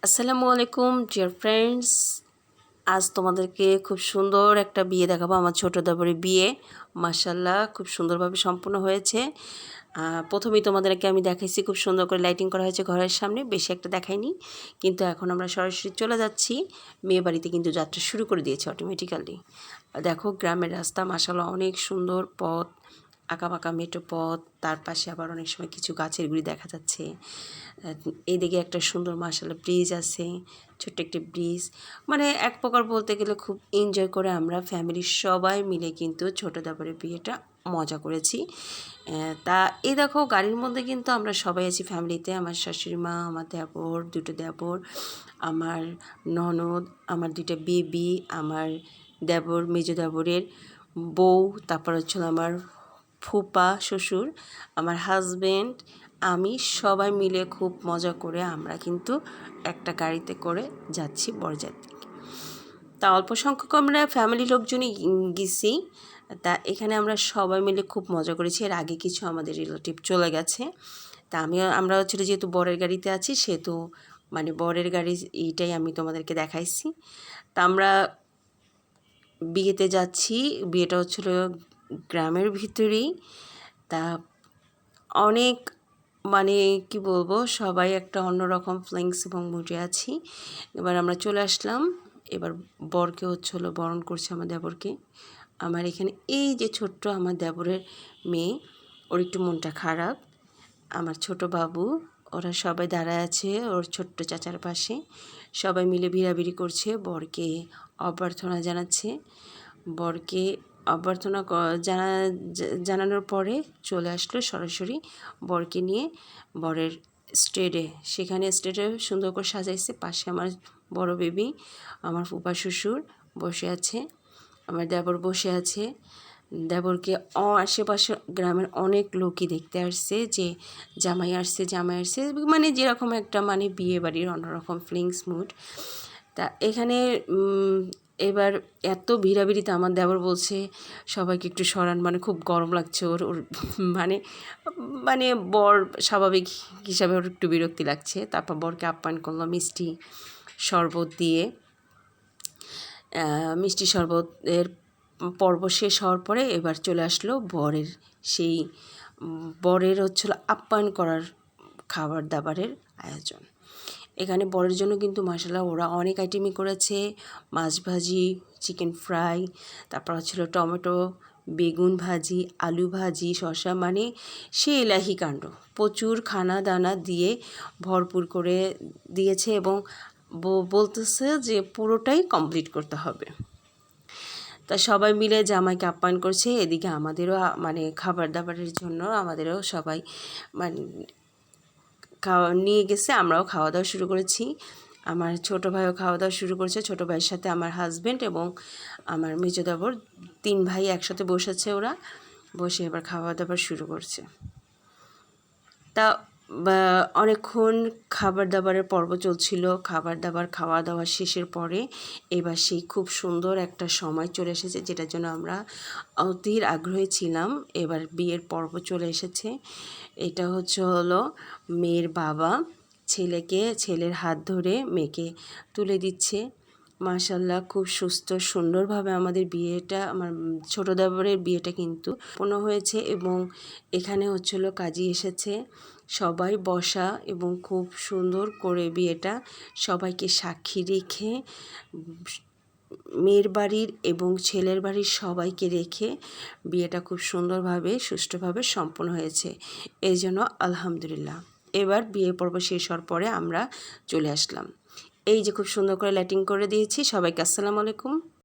আসসালামু আলাইকুম dear friends. আজ তোমাদেরকে খুব সুন্দর একটা বিয়ে দেখাবো। আমার ছোটো দেবরের বিয়ে মাশাআল্লাহ খুব সুন্দরভাবে সম্পূর্ণ হয়েছে। প্রথমেই তোমাদেরকে আমি দেখাইছি খুব সুন্দর করে লাইটিং করা হয়েছে ঘরের সামনে, বেশি একটা দেখাইনি। কিন্তু এখন আমরা সরাসরি চলে যাচ্ছি মেয়ে বাড়িতে, কিন্তু যাত্রা শুরু করে দিয়েছে অটোমেটিক্যালি। দেখো গ্রামের রাস্তা মাশাআল্লাহ অনেক সুন্দর পথ, আঁকাবাঁকা মেঠো পথ, তার পাশে আবার অনেক সময় কিছু গাছের গুঁড়ি দেখা যাচ্ছে। এইদিকে একটা সুন্দর মাশাআল্লাহ ব্রিজ আছে, ছোট্ট একটি ব্রিজ। মানে এক প্রকার বলতে গেলে খুব এনজয় করে আমরা ফ্যামিলির সবাই মিলে কিন্তু ছোটো দেবরের বিয়েটা মজা করেছি। তা এই দেখো গাড়ির মধ্যে কিন্তু আমরা সবাই আছি ফ্যামিলিতে। আমার শাশুড়ি মা, আমার দেবর, দুটো দেবর, আমার ননদ, আমার দুটো বেবি, আমার দেবর, মেজো দেবরের বউ, তারপর হচ্ছিল আমার ফুপা শ্বশুর, আমার হাজব্যান্ড, আমি, সবাই মিলে খুব মজা করে আমরা কিন্তু একটা গাড়িতে করে যাচ্ছি বরযাত্রী। তা অল্প সংখ্যক আমরা ফ্যামিলি লোকজনই গেছি। তা এখানে আমরা সবাই মিলে খুব মজা করেছি। এর আগে কিছু আমাদের রিলেটিভ চলে গেছে। তা আমরা হচ্ছিল যেহেতু বরের গাড়িতে আছি, সেহেতু মানে বরের গাড়ি এইটাই আমি তোমাদেরকে দেখাইছি। তা আমরা বিয়েতে যাচ্ছি, বিয়েটা হচ্ছিল গ্রামের ভিতরেই। তা অনেক মানে কি বলবো, সবাই একটা অন্যরকম ফিলিংস এবং মুডে আছি। এবার আমরা চলে আসলাম। এবার বরকে হচ্ছিল বরণ করছে আমার দেবরকে। আমার এখানে এই যে ছোট্ট আমার দেবরের মেয়ে, ওর একটু মনটা খারাপ। আমার ছোট বাবু, ওরা সবাই দাঁড়ায় আছে ওর ছোট্ট চাচার পাশে, সবাই মিলে ভিড়াভিড়ি করছে, বরকে অভ্যর্থনা জানাচ্ছে। বরকে অভ্যর্থনা জানানোর পরে চলে আসলো সরাসরি বরকে নিয়ে বরের স্টেজে। সেখানে স্টেজে সুন্দর করে সাজাইছে। পাশে আমার বড় বেবি, আমার ফুপা শ্বশুর বসে আছে, আমার দেবর বসে আছে। দেবরকে আশেপাশে গ্রামের অনেক লোকই দেখতে আসছে যে জামাই আসছে, জামাই আসছে, মানে যেরকম একটা মানে বিয়ে বাড়ির অন্যরকম ফিলিংস মুড। তা এখানে এবার এত ভিড়াভিড়িতে আমার দেবর বলছে সবাইকে একটু সরান, মানে খুব গরম লাগছে ওর ওর মানে মানে বর স্বাভাবিক হিসাবে ওর একটু বিরক্তি লাগছে। তারপর বরকে আপ্যায়ন করলো মিষ্টি শরবত দিয়ে। মিষ্টি শরবতের পর্ব শেষ হওয়ার পরে এবার চলে আসলো বরের সেই বরের হচ্ছিল আপ্যায়ন করার খাবার দাবারের আয়োজন। এখানে বরের জন্য কিন্তু মাশাআল্লাহ ওরা অনেক আইটেমই করেছে। মাছ ভাজি, চিকেন ফ্রাই, তারপর হচ্ছিল টমেটো বেগুন ভাজি, আলু ভাজি, শসা, মানে সে এলাহি কাণ্ড। প্রচুর খানা দানা দিয়ে ভরপুর করে দিয়েছে এবং বলতেছে যে পুরোটাই কমপ্লিট করতে হবে। তা সবাই মিলে জামাইকে আপ্যায়ন করছে। এদিকে আমাদেরও মানে খাবার দাবারের জন্য আমাদেরও সবাই মানে নিয়ে গেছে, আমরাও খাওয়া দাওয়া শুরু করেছি। আমার ছোটো ভাইও খাওয়া দাওয়া শুরু করেছে, ছোটো ভাইয়ের সাথে আমার হাজব্যান্ড এবং আমার মেজো দেবর, 3 ভাই একসাথে বসেছে। ওরা বসে এবার খাওয়া দাওয়া শুরু করছে। তা অনেকক্ষণ খাবার দাবারের পর্ব চলছিল। খাবার দাবার খাওয়া দাওয়া শেষের পরে এবার সেই খুব সুন্দর একটা সময় চলে এসেছে, যেটার জন্য আমরা অধীর আগ্রহী ছিলাম। এবার বিয়ের পর্ব চলে এসেছে। এটা হলো মেয়ের বাবা ছেলের হাত ধরে মেয়েকে তুলে দিচ্ছে। মাশাআল্লাহ খুব সুস্থ সুন্দরভাবে আমাদের বিয়েটা, আমার ছোটো দেবরের বিয়েটা কিন্তু সম্পন্ন হয়েছে। এবং এখানে হচ্ছিল কাজী এসেছে, সবাই বসা এবং খুব সুন্দর করে বিয়েটা সবাইকে সাক্ষী রেখে, মেয়ের বাড়ির এবং ছেলের বাড়ির সবাইকে রেখে বিয়েটা খুব সুন্দরভাবে সুষ্ঠুভাবে সম্পন্ন হয়েছে। এই জন্য আলহামদুলিল্লাহ। এবার বিয়ে পর্ব শেষ হওয়ার পরে আমরা চলে আসলাম। এই যে খুব সুন্দর করে লাইটিং করে দিয়েছি। সবাইকে আসসালামু আলাইকুম।